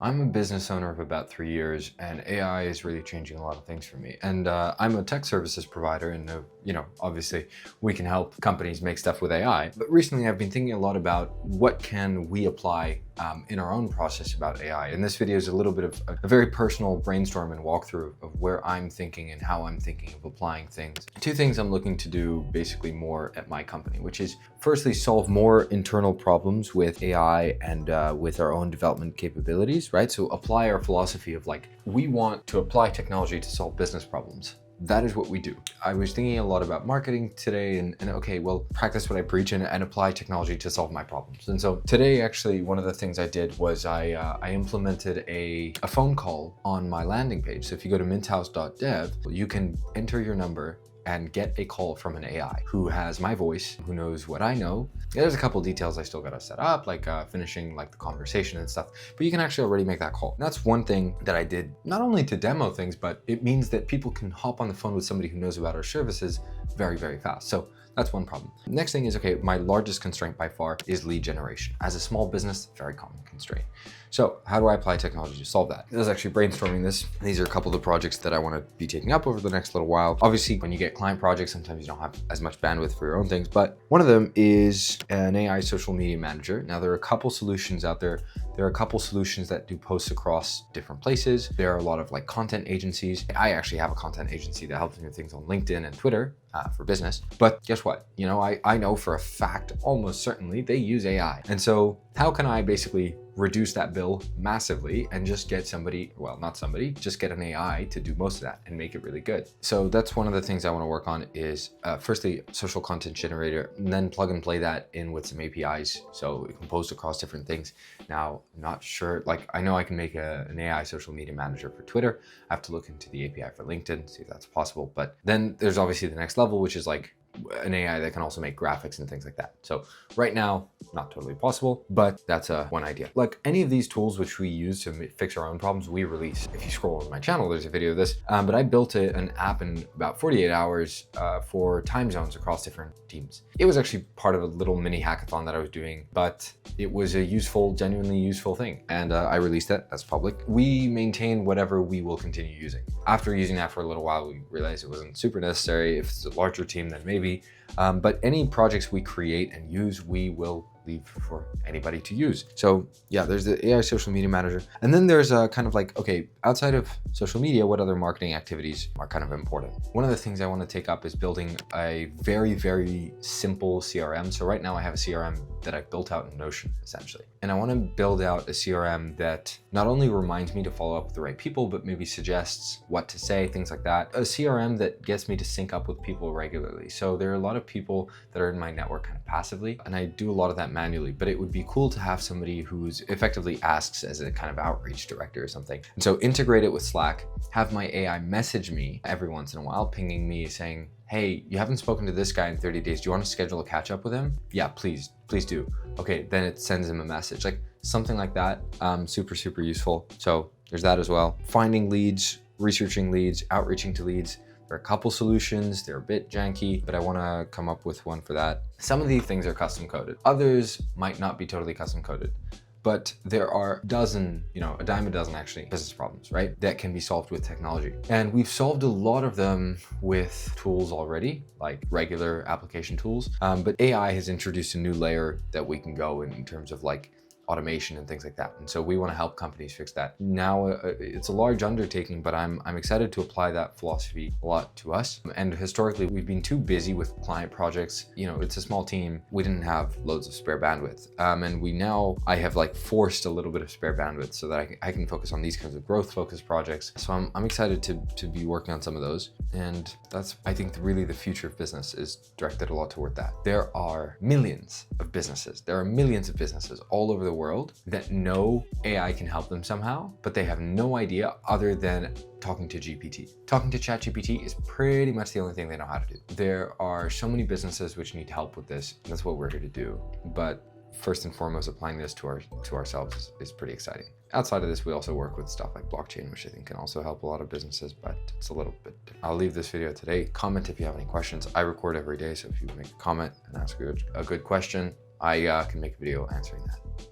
I'm a business owner of about 3 years, and AI is really changing a lot of things for me. And I'm a tech services provider, and obviously, we can help companies make stuff with AI. But recently, I've been thinking a lot about what can we apply in our own process about AI. And this video is a little bit of a very personal brainstorm and walkthrough of where I'm thinking and how I'm thinking of applying things. Two things I'm looking to do basically more at my company, which is firstly solve more internal problems with AI and with our own development capabilities, right? So apply our philosophy of like, we want to apply technology to solve business problems. That is what we do. I was thinking a lot about marketing today and okay, well, practice what I preach and apply technology to solve my problems. And so today, actually, one of the things I did was I implemented a phone call on my landing page. So if you go to minthouse.dev, you can enter your number and get a call from an AI who has my voice, who knows what I know. There's a couple details I still gotta set up, like finishing like the conversation and stuff, but you can actually already make that call. And that's one thing that I did, not only to demo things, but it means that people can hop on the phone with somebody who knows about our services very, very fast. So that's one problem. Next thing is, okay, my largest constraint by far is lead generation. As a small business, very common constraint. So how do I apply technology to solve that? I was actually brainstorming this. These are a couple of the projects that I want to be taking up over the next little while. Obviously, when you get client projects, sometimes you don't have as much bandwidth for your own things, but one of them is an AI social media manager. Now, there are a couple solutions out there. There are a couple solutions that do posts across different places. There are a lot of like content agencies. I actually have a content agency that helps me with things on LinkedIn and Twitter for business. But guess what? I know for a fact, almost certainly, they use AI. And so how can I basically reduce that bill massively and just get somebody, well, not somebody, just get an AI to do most of that and make it really good. So that's one of the things I want to work on is firstly, social content generator, and then plug and play that in with some APIs so it can post across different things. Now, I'm not sure, like I know I can make an AI social media manager for Twitter. I have to look into the API for LinkedIn, see if that's possible. But then there's obviously the next level, which is like an AI that can also make graphics and things like that. So right now, not totally possible, but that's one idea. Like any of these tools which we use to fix our own problems, we release. If you scroll on my channel, there's a video of this, but I built an app in about 48 hours for time zones across different teams. It was actually part of a little mini hackathon that I was doing, but it was a useful, genuinely useful thing. And I released it as public. We maintain whatever we will continue using. After using that for a little while, we realized it wasn't super necessary. If it's a larger team, then maybe. But any projects we create and use, we will leave for anybody to use. So yeah, there's the AI social media manager. And then there's a kind of like, okay, outside of social media, what other marketing activities are kind of important? One of the things I want to take up is building a very, very simple CRM. So right now I have a CRM that I've built out in Notion, essentially. And I want to build out a CRM that not only reminds me to follow up with the right people, but maybe suggests what to say, things like that. A CRM that gets me to sync up with people regularly. So there are a lot of people that are in my network kind of passively, and I do a lot of that manually, but it would be cool to have somebody who's effectively asks as a kind of outreach director or something. And so integrate it with Slack, have my AI message me every once in a while, pinging me saying, hey, you haven't spoken to this guy in 30 days. Do you want to schedule a catch up with him? Yeah, please do. Okay, then it sends him a message, like something like that. Super, super useful. So there's that as well. Finding leads, researching leads, outreaching to leads. There are a couple solutions. They're a bit janky, but I want to come up with one for that. Some of these things are custom coded. Others might not be totally custom coded. But there are a dime a dozen actually business problems, right? That can be solved with technology. And we've solved a lot of them with tools already, like regular application tools. But AI has introduced a new layer that we can go in terms of like automation and things like that. And so we want to help companies fix that. Now it's a large undertaking, but I'm excited to apply that philosophy a lot to us. And historically, we've been too busy with client projects. It's a small team. We didn't have loads of spare bandwidth. And I have like forced a little bit of spare bandwidth so that I can focus on these kinds of growth focused projects. So I'm excited to be working on some of those. And that's, I think, really the future of business is directed a lot toward that. There are millions of businesses. There are millions of businesses all over the world that know AI can help them somehow, but they have no idea other than talking to GPT. Talking to ChatGPT is pretty much the only thing they know how to do. There are so many businesses which need help with this. And that's what we're here to do. But first and foremost, applying this to ourselves is pretty exciting. Outside of this, we also work with stuff like blockchain, which I think can also help a lot of businesses, but it's a little bit different. I'll leave this video today. Comment if you have any questions. I record every day, so if you make a comment and ask a good question, I can make a video answering that.